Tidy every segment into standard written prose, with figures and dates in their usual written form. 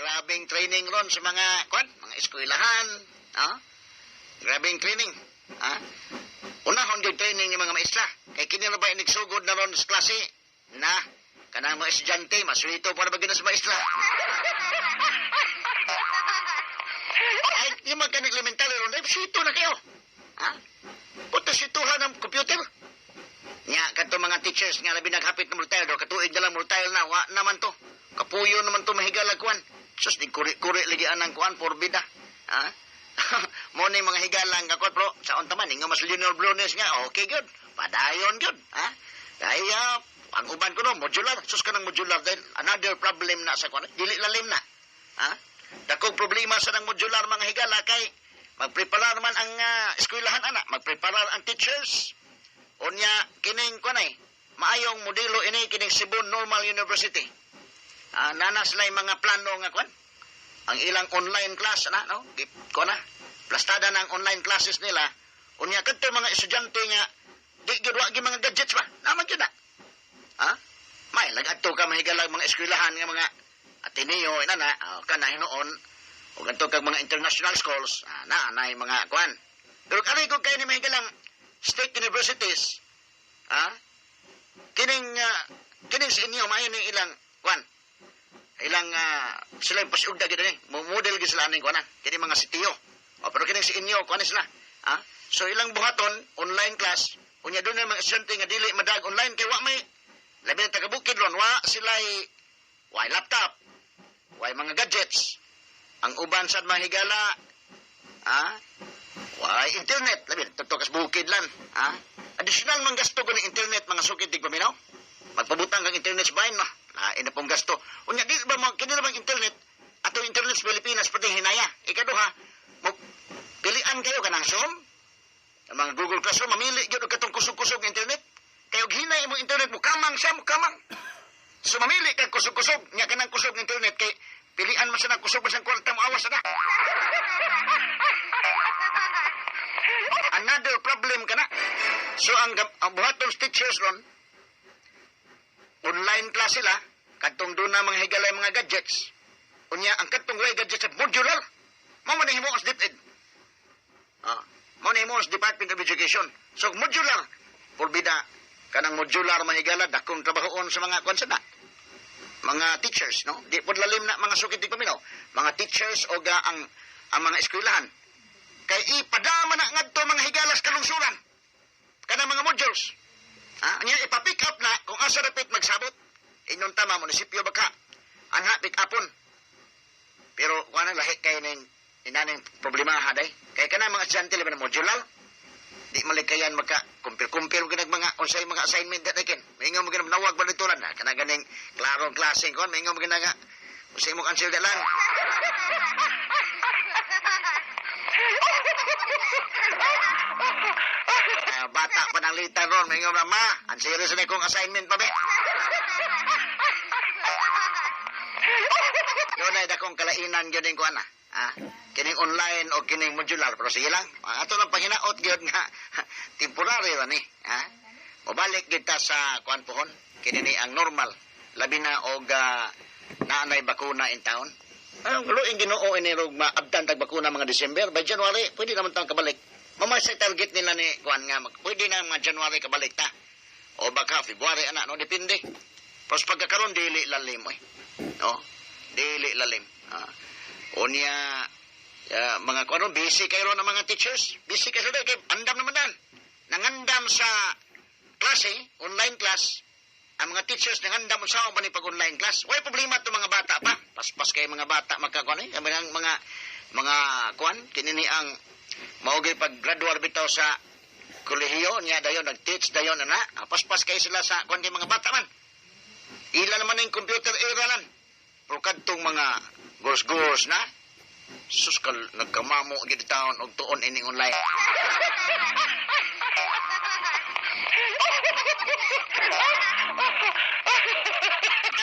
grabing training ron sa mga eskwelahan. Grabing training. Unahon yung training ng mga maestra. Kay kini na ba inigsugod na ron sa klase? Na, kanang mga estudyante, masulito para bagay na sa maestra. Ay, yung magkanig elementary ron, ay, sito na kayo. Punta situhan ng computer. Nya, kanto mga teachers nga labi naghapit na multile do, katuig na lang multile na, wa naman to. Kapuyo naman to mahigala kuan. Sus, di kuri-kuri lagi anang kuan, forbida. Mo ni mga higalang kakot, bro. Saon taman, nga mas Lionel Brunes nga, okay, good. Padayon, good. Kaya, ang uban ko no, modular. Sus ka ng modular dahil another problem na sa kuan. Dili lalim na. Dakog problema sa ng modular mga higala kay magpreparar man ang eskwelahan anak, magpreparar ang teachers. Unya kining kunay maayong modelo ini kining Cebu Normal University. Nanas lay mga plano nga kwan. Ang ilang online class na no, ko na. Plastada ng online classes nila. Unya kadto mga estudyante nga di gyud wa gyud mga gadgets ba? Naman gyud na. May lagadto ka mahigalag mga eskwelahan nga mga Ateneo inana kanay noon ug adto kag mga international schools naay mga kwan. Pero kani ko kay ni mahigalang state universities, kining sa inyo, maayon ng ilang, sila yung pasiugda gito model gito sila aning kuwanan, kining mga sitiyo. Pero kining sa inyo, kuwanan sila. So ilang buhaton, online class, unya doon yung mga estudyante nga dili madag online, kaya wa may, labi na tagabukid ron, wa laptop, wa mga gadgets. Ang uban sa mga higala, why internet labi tutukas bukid lang additional man gasto ko ng internet mga sukid dig paminaw magpabutang kang internet sa bahin ina pong gasto unya di ba kini na bang internet atong internet sa Pilipinas pati hinaya ikaduha mo pilian kayo kanang Zoom ang mga Google Classroom mamili gyud og katong kusog-kusog internet kayo hinay mo internet mo kamang so mamili kag kusog-kusog nya kanang kusog internet kay pilian man sa kusog sa kwarta mo awas na another problem kana. So ang buhatong teachers ron online class sila kadtong doon na mga higalay mga gadgets. Unya ang kadtong way gadgets modular. Mao man himo as DepEd. Mao himo as Department of Education. So modular porbida kanang modular mahigala dakong trabahoon sa mga konsena. Mga teachers no. Di pod lalim na mga sukid di paminaw. Mga teachers o ang mga eskwelahan. Kay ipadama na ngadto mga higalas kalungsuran. Kanang mga modules. Anya ipa-pick up na kung asa dapat magsabot. Inyong tama munisipyo baka anha pick upon. Pero kuana lahi kay ning inaning problema haday. Kay kana mga estudyante laban modular. Di malikayan maka kumpir-kumpir kinag mga unsay mga assignment dataken. Maingaw mo kinag nawag balituran kana ganing klarong klase kon maingaw mo kinaga unsay mo cancel dalan. Bata pa ng litan ron, may nga ma, ang serious na kong assignment pa be. Yun ay dakong kalainan yun din ko ana. Kining online o kining modular, pero sige lang, ato lang panginaot yun nga, temporary ron eh. Mabalik kita sa kuan pohon, kinini ang normal, labi na og naanay bakuna in town. Ang luing Ginoo inirog maabtan tag bakuna mga December, by January pwede naman tang kabalik. Mamay target nila ni kuan nga pwede na mga January kabalik ta. O baka February ana no depende. Pros pagkakaron dili lalim no. Dili lalim. Unya mga kuan busy kayo ng mga teachers. Busy kayo kay andam naman dan. Nangandam sa klase, online class. Ang mga teachers nangandam sa ba ni pag online class. Way problema to mga bata pa. Paspas kay mga bata magkakuan mga kuan kinini ang maugay pag-graduate bitaw sa kolehiyo niya dayon nag-teach dayon na paspas kay sila sa kuan kay mga bata man ila naman ng computer era lan pero kadtong mga gurs na sus nagkamamo gid taon og tuon ining online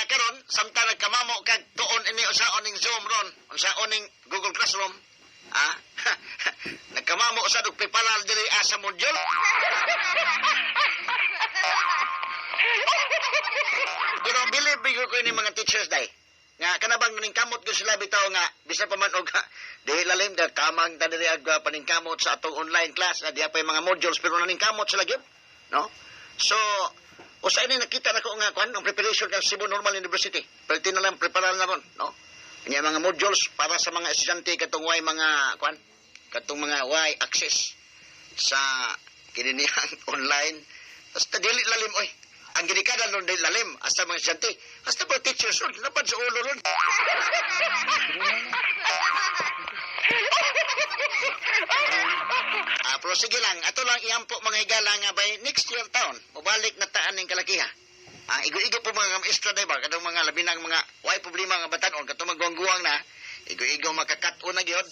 karon samtang nagkamamo kag tuon ini usaon ning Zoom ron usaon ning Google Classroom nagkamamo sa preparar diri sa module. Pero believe ko ni mga teachers day. Nga kanabang naningkamot ko sila bitaw nga bisa pa man og dili lalim da kamang ta diri ag paningkamot sa atong online class na diha pa yung mga modules pero naningkamot sila gyud, no? So usa ini nakita nako nga kuan ang preparation kang Cebu Normal University. Pwede na lang preparar na ron, no? Nya mga modules para sa mga estudyante katong way mga kuan katong mga way access sa kininihan online. Basta dili lalim oy. Ang ginikada nun dili lalim hasta mga estudyante. Hasta pa teachers ron napad sa ulo ron. Pero sige lang, ato lang iampo mga higala nga by next year taon, mabalik na taan ng kalakiha. Igo-igo po mga maestra na ba, katong mga labinang mga way problema nga batanon, katong magguwang na, igo-igo makakat-o na gyud,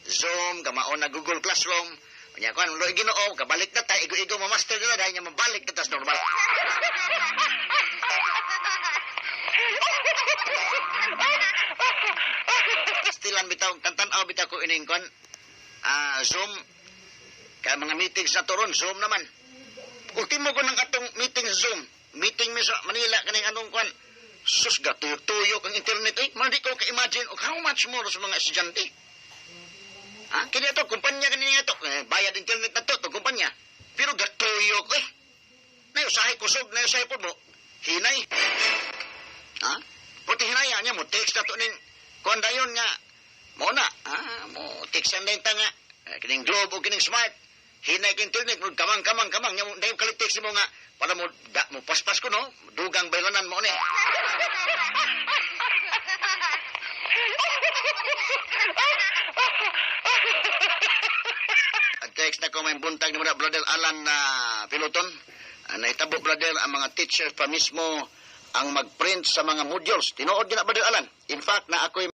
Zoom, kamaon na Google Classroom, kanya kuan lo Ginoo, kabalik na ta, igo-igo ma-master nila dahil niya mabalik na tas normal. Stilan bitaw, kantan-aw bitaw ko ining kuan, Zoom, kaya mga meetings na turon, Zoom naman. Ultimo ko ng atong meeting Zoom. Meeting mi sa Manila kaning anong kwan. Sus, gatuyok ang internet. Mandi ko ka-imagine og how much more sa mga estudyante. Kini ito, kumpanya kanina ito. Bayad internet na to kumpanya. Pero gatuyok Nayusahay kusog, nayusahay po mo. Hinay. Puti hinaya niya mo, text na to ning kwan dayon nga. Mo na, mo text yan na yung tanga. Kining Globe o kining Smart. Hinay ka internet, kamang. Dahil kalitex mo nga, para mo paspas ko, no? Dugang baylanan mo, ne? At text na ko may buntag ni mga brother Alan na piloton. Naitabo, brother, ang mga teachers pa mismo ang mag-print sa mga modules. Tinuod din na, brother Alan. In fact, na ako'y